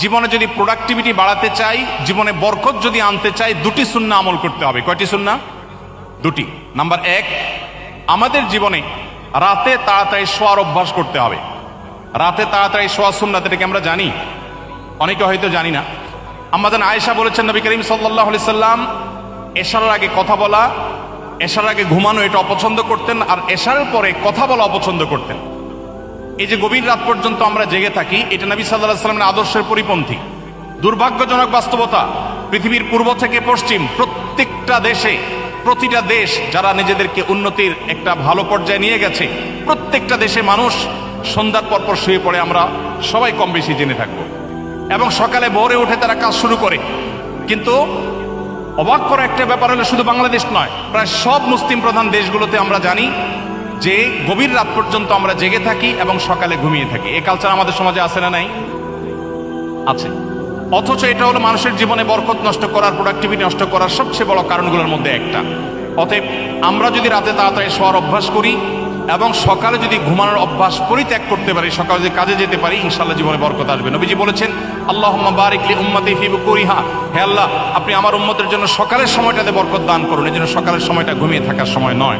জীবনে যদি প্রোডাক্টিভিটি বাড়াতে চাই, জীবনে বরকত যদি আনতে চাই, দুটি সুন্নাহ আমল করতে হবে। কয়টি সুন্নাহ? দুটি। নাম্বার এক, আমাদের জীবনে রাতে তাড়াতাড়ি শোয়ার অভ্যাস করতে হবে। রাতে তাড়াতাড়ি শোয়া সুন্নাত, এটাকে আমরা জানি, অনেকে হয়তো জানি না। আমাদের আয়েশা বলেছেন নবী করিম সাল্লাল্লাহু আলাইহি সাল্লাম এশারের আগে কথা বলা, এশারের আগে ঘুমানো এটা অপছন্দ করতেন, আর এশারের পরে কথা বলা অপছন্দ করতেন। এই যে গভীর রাত পর্যন্ত আমরা জেগে থাকি, এটা নবী সাল্লাল্লাহু আলাইহি সাল্লামের আদর্শের পরিপন্থী। দুর্ভাগ্যজনক বাস্তবতা, পৃথিবীর পূর্ব থেকে পশ্চিম প্রত্যেকটা দেশে, প্রতিটা দেশ যারা নিজেদেরকে উন্নতির একটা ভালো পর্যায়ে নিয়ে গেছে, প্রত্যেকটা দেশে মানুষ সন্ধ্যার পরপর শুয়ে পড়ে, আমরা সবাই কম বেশি জেনে থাকবো, এবং সকালে ভোরে উঠে তারা কাজ শুরু করে। কিন্তু অবাক করা একটা ব্যাপার হলো, শুধু বাংলাদেশ নয়, প্রায় সব মুসলিম প্রধান দেশগুলোতে আমরা জানি যে গভীর রাত পর্যন্ত আমরা জেগে থাকি এবং সকালে ঘুমিয়ে থাকি। এই কালচার আমাদের সমাজে আছে না নাই? আছে। অথচ এটা হলো মানুষের জীবনে বরকত নষ্ট করার, প্রোডাক্টিভিটি নষ্ট করার সবচেয়ে বড় কারণগুলোর মধ্যে একটা। অতএব আমরা যদি রাতে তাড়াতাড়ি শোয়ার অভ্যাস করি এবং সকালে যদি ঘুমানোর অভ্যাস পরিত্যাগ করতে পারি, সকালে যদি কাজে যেতে পারি, ইনশাআল্লাহ জীবনে বরকত আসবে। নবীজি বলেছেন, আল্লাহুম্মা বারিক লি উম্মতি ফি বুকুরিহা, হে আল্লাহ আপনি আমার উম্মতের জন্য সকালের সময়টাতে বরকত দান করুন, এই জন্য সকালের সময়টা ঘুমিয়ে থাকার সময় নয়।